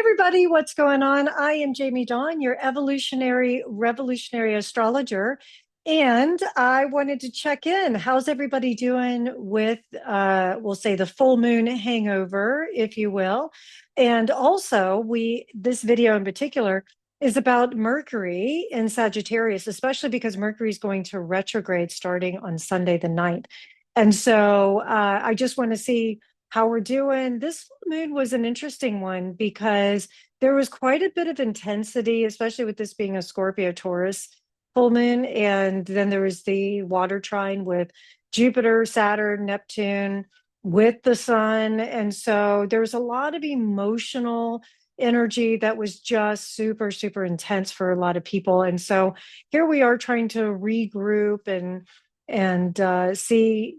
Everybody, what's going on? I am Jamie Dawn, your evolutionary revolutionary astrologer, and I wanted to check in. How's everybody doing with we'll say the full moon hangover, if you will. And also, we this video in particular is about Mercury in Sagittarius, especially because Mercury is going to retrograde starting on Sunday the 9th. And so I just want to see how we're doing. This full moon was an interesting one because there was quite a bit of intensity, especially with this being a Scorpio Taurus full moon. And then there was the water trine with Jupiter, Saturn, Neptune, with the sun. And so there was a lot of emotional energy that was just super, super intense for a lot of people. And so here we are trying to regroup and see,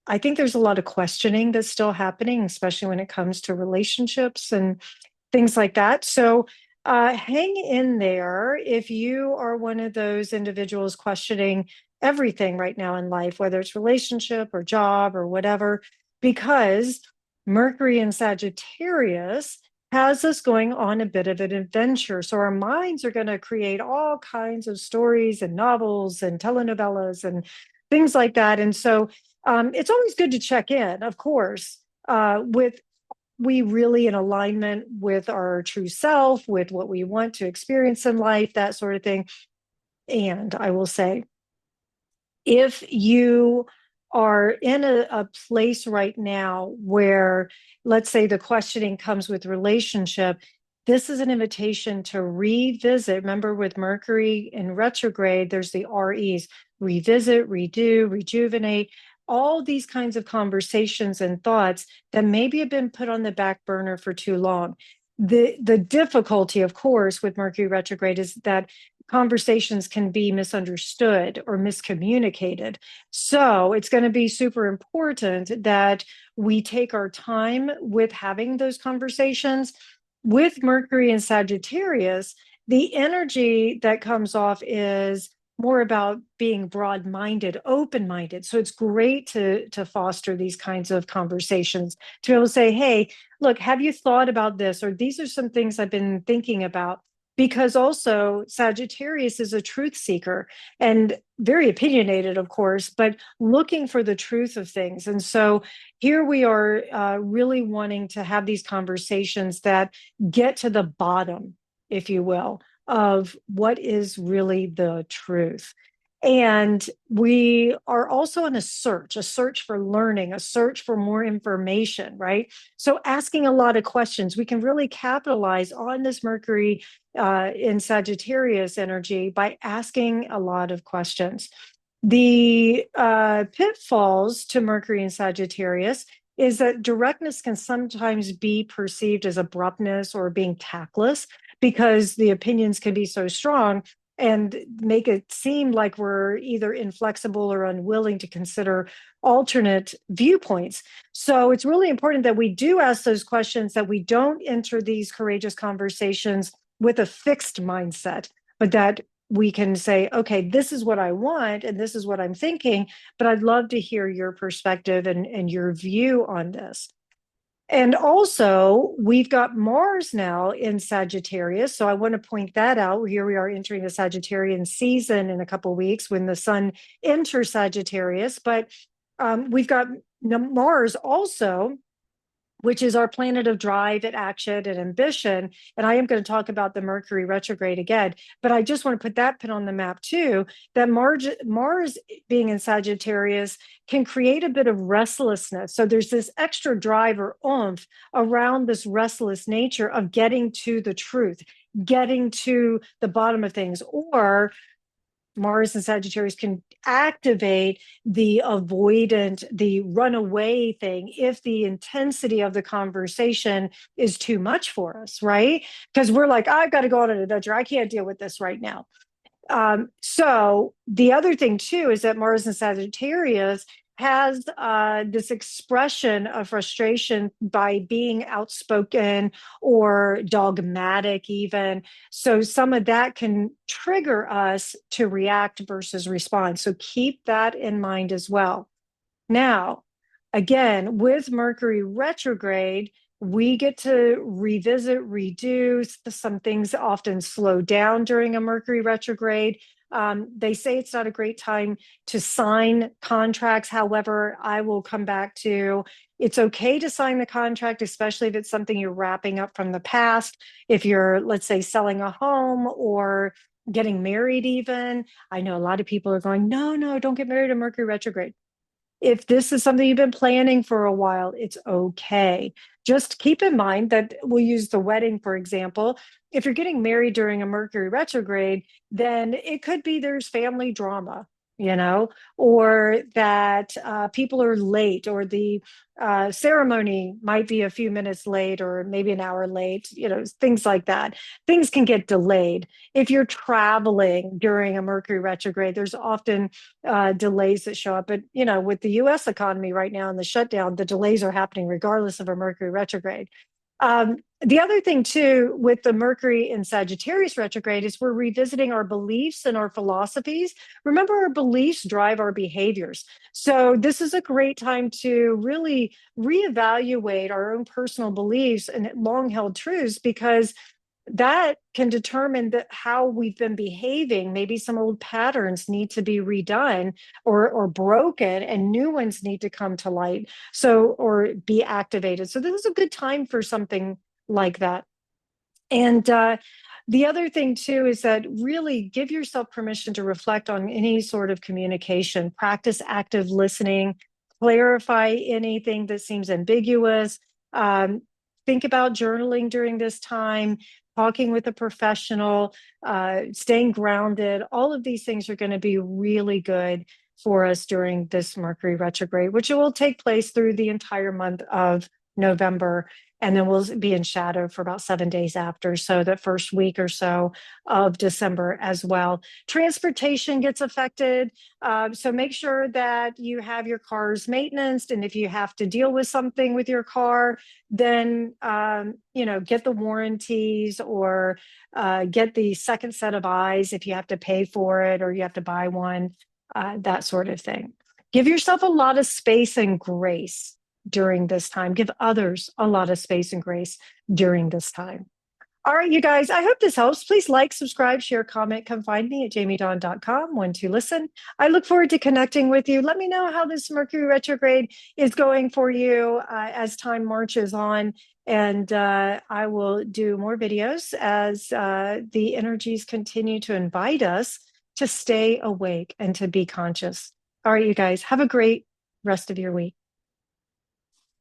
I think there's a lot of questioning that's still happening, especially when it comes to relationships and things like that. So hang in there if you are one of those individuals questioning everything right now in life, whether it's relationship or job or whatever, because Mercury in Sagittarius has us going on a bit of an adventure. So our minds are going to create all kinds of stories and novels and telenovelas and things like that. And so it's always good to check in, of course, with we really in alignment with our true self, with what we want to experience in life, that sort of thing. And I will say, if you are in a place right now where, let's say, the questioning comes with relationship, this is an invitation to revisit. Remember, with Mercury in retrograde, there's the REs: revisit, redo, rejuvenate, all these kinds of conversations and thoughts that maybe have been put on the back burner for too long. The difficulty, of course, with Mercury retrograde is that conversations can be misunderstood or miscommunicated. So it's going to be super important that we take our time with having those conversations. With Mercury and Sagittarius, the energy that comes off is more about being broad-minded, open-minded. So it's great to foster these kinds of conversations, to be able to say, hey, look, have you thought about this? Or these are some things I've been thinking about. Because also Sagittarius is a truth seeker and very opinionated, of course, but looking for the truth of things. And so here we are really wanting to have these conversations that get to the bottom, if you will, of what is really the truth. And we are also in a search for learning, a search for more information, right? So asking a lot of questions, we can really capitalize on this Mercury in Sagittarius energy by asking a lot of questions. The pitfalls to Mercury in Sagittarius is that directness can sometimes be perceived as abruptness or being tactless because the opinions can be so strong and make it seem like we're either inflexible or unwilling to consider alternate viewpoints. So it's really important that we do ask those questions, that we don't enter these courageous conversations with a fixed mindset, but that we can say, okay, this is what I want and this is what I'm thinking, but I'd love to hear your perspective and your view on this. And also, we've got Mars now in Sagittarius. So I want to point that out. Here we are entering the Sagittarian season in a couple of weeks when the sun enters Sagittarius. But we've got Mars also, which is our planet of drive and action and ambition. And I am going to talk about the Mercury retrograde again, but I just want to put that pin on the map too, that Mars being in Sagittarius can create a bit of restlessness. So there's this extra drive or oomph around this restless nature of getting to the truth, getting to the bottom of things, or Mars and Sagittarius can activate the avoidant, the runaway thing if the intensity of the conversation is too much for us, right? Because we're like, I've got to go on an adventure. I can't deal with this right now. So the other thing too is that Mars and Sagittarius has this expression of frustration by being outspoken or dogmatic even. So some of that can trigger us to react versus respond. So keep that in mind as well. Now, again, with Mercury retrograde, we get to revisit, redo some things often slow down during a Mercury retrograde. They say it's not a great time to sign contracts. However, I will come back to it's okay to sign the contract, especially if it's something you're wrapping up from the past. If you're, let's say, selling a home or getting married, even. I know a lot of people are going, no, no, don't get married in Mercury retrograde. If this is something you've been planning for a while, it's okay. Just keep in mind that we'll use the wedding, for example. If you're getting married during a Mercury retrograde, then it could be there's family drama, or that people are late, or the ceremony might be a few minutes late, or maybe an hour late, things like that. Things can get delayed. If you're traveling during a Mercury retrograde, there's often delays that show up. But, with the US economy right now and the shutdown, the delays are happening regardless of a Mercury retrograde. The other thing, too, with the Mercury in Sagittarius retrograde is we're revisiting our beliefs and our philosophies. Remember, our beliefs drive our behaviors. So, this is a great time to really reevaluate our own personal beliefs and long held truths, because that can determine how we've been behaving. Maybe some old patterns need to be redone or broken, and new ones need to come to light. So, or be activated. So this is a good time for something like that. And the other thing, too, is that really give yourself permission to reflect on any sort of communication, practice active listening, clarify anything that seems ambiguous. Think about journaling during this time, talking with a professional, staying grounded. All of these things are going to be really good for us during this Mercury retrograde, which will take place through the entire month of November. And then we'll be in shadow for about 7 days after. So the first week or so of December as well. Transportation gets affected. So make sure that you have your car's maintenance. And if you have to deal with something with your car, then, get the warranties, or get the second set of eyes if you have to pay for it or you have to buy one, that sort of thing. Give yourself a lot of space and grace during this time. Give others a lot of space and grace during this time. All right, you guys, I hope this helps. Please like, subscribe, share, comment. Come find me at jamiedawn.com when to listen. I look forward to connecting with you. Let me know how this Mercury retrograde is going for you as time marches on. And I will do more videos as the energies continue to invite us to stay awake and to be conscious. All right, you guys, have a great rest of your week.